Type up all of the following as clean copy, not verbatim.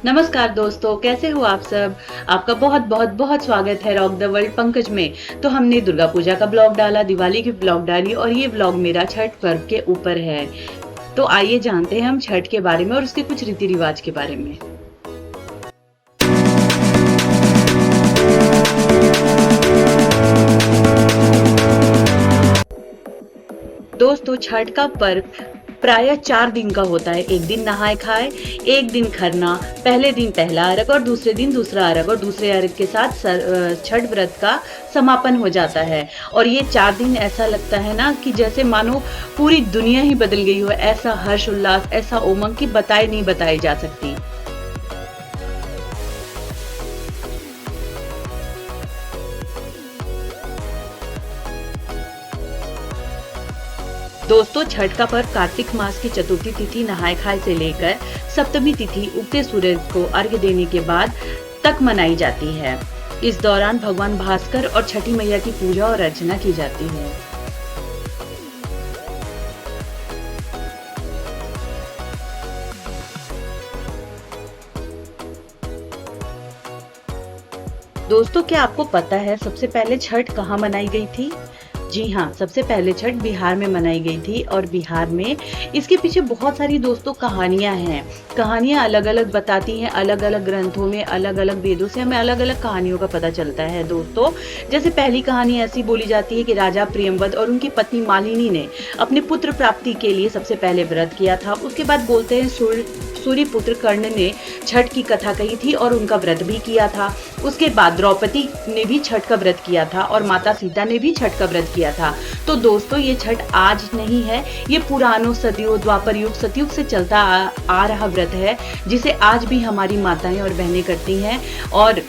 नमस्कार दोस्तों, कैसे हो आप सब। आपका बहुत बहुत बहुत स्वागत है रॉक द वर्ल्ड पंकज में। तो हमने दुर्गा पूजा का ब्लॉग डाला, दिवाली की ब्लॉग डाली और ये ब्लॉग मेरा छठ पर्व के ऊपर है। तो आइए जानते हैं हम छठ के बारे में और उसके कुछ रीति रिवाज के बारे में। दोस्तों, छठ का पर्व प्रायः 4 दिन का होता है। एक दिन नहाए खाए, एक दिन खरना, पहले दिन पहला अर्घ और दूसरे दिन दूसरा अर्घ और दूसरे अर्घ के साथ छठ व्रत का समापन हो जाता है। और ये 4 दिन ऐसा लगता है ना कि जैसे मानो पूरी दुनिया ही बदल गई हो। ऐसा हर्ष उल्लास, ऐसा उमंग कि नहीं बताई जा सकती। दोस्तों, छठ का पर्व कार्तिक मास की चतुर्थी तिथि नहाय खाए से लेकर सप्तमी तिथि उगते सूरज को अर्घ्य देने के बाद तक मनाई जाती है। इस दौरान भगवान भास्कर और छठी मैया की पूजा और अर्चना की जाती है। दोस्तों, क्या आपको पता है सबसे पहले छठ कहाँ मनाई गई थी? जी हाँ, सबसे पहले छठ बिहार में मनाई गई थी और बिहार में इसके पीछे बहुत सारी दोस्तों कहानियां हैं। कहानियां अलग-अलग बताती हैं, अलग-अलग ग्रंथों में, अलग-अलग वेदों से हमें अलग-अलग कहानियों का पता चलता है दोस्तों। जैसे पहली कहानी ऐसी बोली जाती है कि राजा प्रियंवद और उनकी पत्नी मालिनी ने अपने पुत्र प्राप्ति के लिए सबसे पहले व्रत किया था। उसके बाद बोलते हैं सूर्य पुत्र कर्ण ने छठ की कथा कही थी और उनका व्रत भी किया था। उसके बाद द्रौपदी ने भी छठ का व्रत किया था और माता सीता ने भी छठ का व्रत किया था। तो दोस्तों, ये छठ आज नहीं है, ये पुरानों सदियों द्वापर युग सतयुग से चलता आ रहा व्रत है, जिसे आज भी हमारी माताएं और बहनें करती हैं। और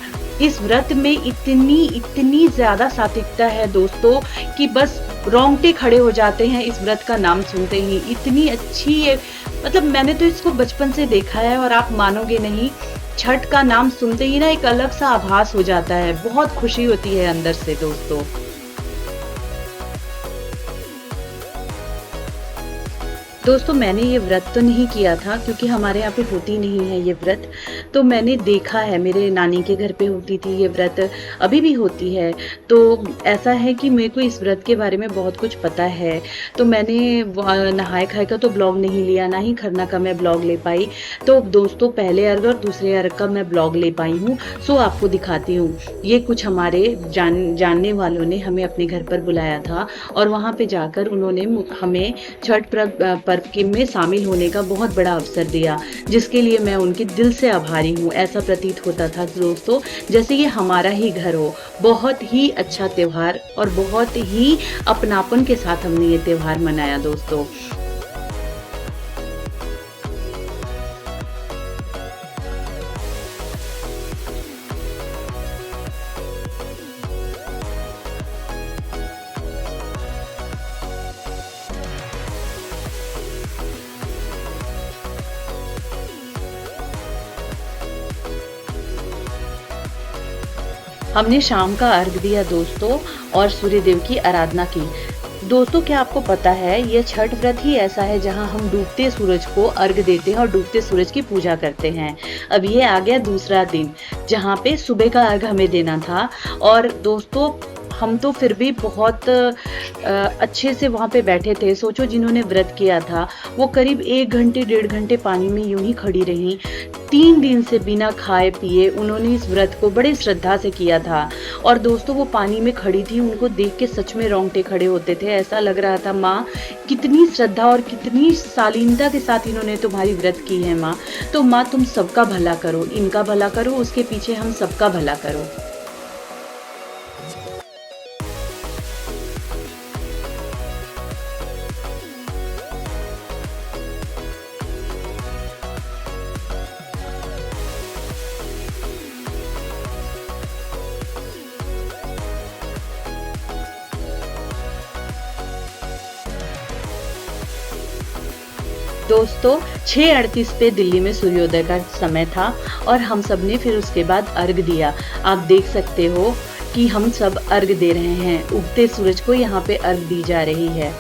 इस व्रत में इतनी ज्यादा सात्विकता है दोस्तों कि बस रोंगटे खड़े हो जाते हैं इस व्रत का नाम सुनते ही। इतनी अच्छी ये, मतलब मैंने तो इसको बचपन से देखा है और आप मानोगे नहीं, छठ का नाम सुनते ही ना एक अलग सा आभास हो जाता है, बहुत खुशी होती है अंदर से दोस्तों। दोस्तों, मैंने ये व्रत तो नहीं किया था क्योंकि हमारे यहाँ पे होती नहीं है ये व्रत। तो मैंने देखा है, मेरे नानी के घर पे होती थी ये व्रत, अभी भी होती है। तो ऐसा है कि मेरे को इस व्रत के बारे में बहुत कुछ पता है। तो मैंने नहाए खाए का तो ब्लॉग नहीं लिया, ना ही खरना का मैं ब्लॉग ले पाई। तो दोस्तों, पहले अर्घ और दूसरे अर्घ का मैं ब्लॉग ले पाई हूँ। सो आपको दिखाती हूँ। ये कुछ हमारे जानने वालों ने हमें अपने घर पर बुलाया था और वहाँ पे जाकर उन्होंने हमें छठ पर्व में शामिल होने का बहुत बड़ा अवसर दिया, जिसके लिए मैं उनके दिल से आभारी हूँ। ऐसा प्रतीत होता था दोस्तों जैसे ये हमारा ही घर हो। बहुत ही अच्छा त्योहार और बहुत ही अपनापन के साथ हमने ये त्योहार मनाया दोस्तों। हमने शाम का अर्घ दिया दोस्तों और सूर्य देव की आराधना की। दोस्तों, क्या आपको पता है ये छठ व्रत ही ऐसा है जहां हम डूबते सूरज को अर्घ देते हैं और डूबते सूरज की पूजा करते हैं। अब ये आ गया दूसरा दिन जहां पे सुबह का अर्घ हमें देना था। और दोस्तों, हम तो फिर भी बहुत अच्छे से वहाँ पे बैठे थे। सोचो, जिन्होंने व्रत किया था वो करीब 1 घंटे 1.5 घंटे पानी में यूं ही खड़ी रही। 3 दिन से बिना खाए पिए उन्होंने इस व्रत को बड़े श्रद्धा से किया था। और दोस्तों, वो पानी में खड़ी थी, उनको देख के सच में रोंगटे खड़े होते थे। ऐसा लग रहा था माँ कितनी श्रद्धा और कितनी शालीनता के साथ इन्होंने तुम्हारी व्रत की है माँ। तो माँ, तुम सबका भला करो, इनका भला करो, उसके पीछे हम सबका भला करो। दोस्तों, 6:38 पे दिल्ली में सूर्योदय का समय था और हम सब ने फिर उसके बाद अर्घ दिया। आप देख सकते हो कि हम सब अर्घ दे रहे हैं, उगते सूरज को यहाँ पे अर्घ दी जा रही है।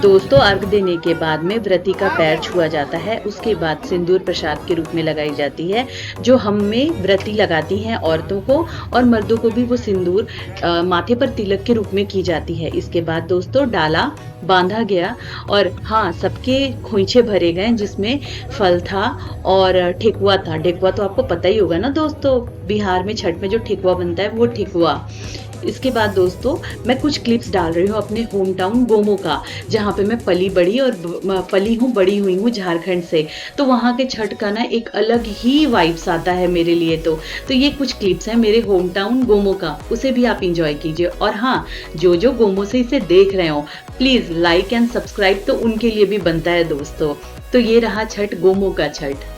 दोस्तों अर्घ देने के बाद में व्रती का पैर छुआ जाता है, उसके बाद सिंदूर प्रसाद के रूप में लगाई जाती है, जो हम में व्रती लगाती हैं औरतों को, और मर्दों को भी वो सिंदूर माथे पर तिलक के रूप में की जाती है। इसके बाद दोस्तों डाला बांधा गया और हाँ सबके खोइंचे भरे गए जिसमें फल था और ठेकुआ था। ठेकुआ तो आपको पता ही होगा ना दोस्तों, बिहार में छठ में जो ठेकुआ बनता है वो ठेकुआ। इसके बाद दोस्तों मैं कुछ क्लिप्स डाल रही हूँ अपने होम टाउन गोमो का, जहाँ पे मैं पली बड़ी और पली हूँ बड़ी हुई हूँ झारखंड से। तो वहाँ के छठ का ना एक अलग ही वाइब्स आता है मेरे लिए। तो ये कुछ क्लिप्स हैं मेरे होम टाउन गोमो का, उसे भी आप इंजॉय कीजिए। और हाँ, जो गोमो से इसे देख रहे हो प्लीज लाइक एंड सब्सक्राइब तो उनके लिए भी बनता है दोस्तों। तो ये रहा छठ, गोमो का छठ।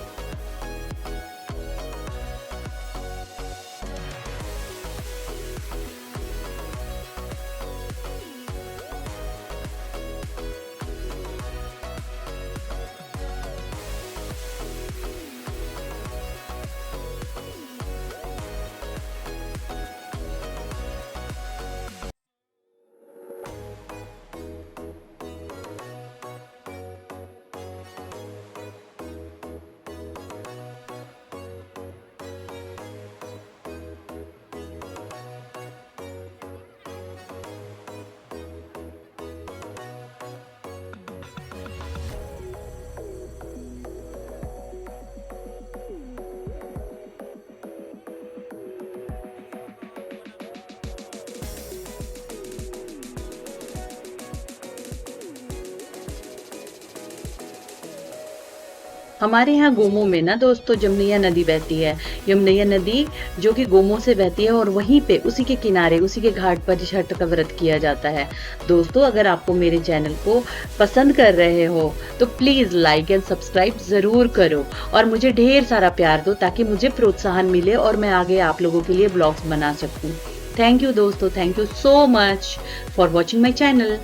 हमारे यहाँ गोमो में ना दोस्तों जमुनैया नदी बहती है। यमुनैया नदी जो कि गोमो से बहती है और वहीं पे उसी के किनारे उसी के घाट पर छठ का व्रत किया जाता है। दोस्तों अगर आपको मेरे चैनल को पसंद कर रहे हो तो प्लीज लाइक एंड सब्सक्राइब जरूर करो और मुझे ढेर सारा प्यार दो ताकि मुझे प्रोत्साहन मिले और मैं आगे आप लोगों के लिए ब्लॉग्स बना सकूं। थैंक यू दोस्तों, thank you so much for watching my channel.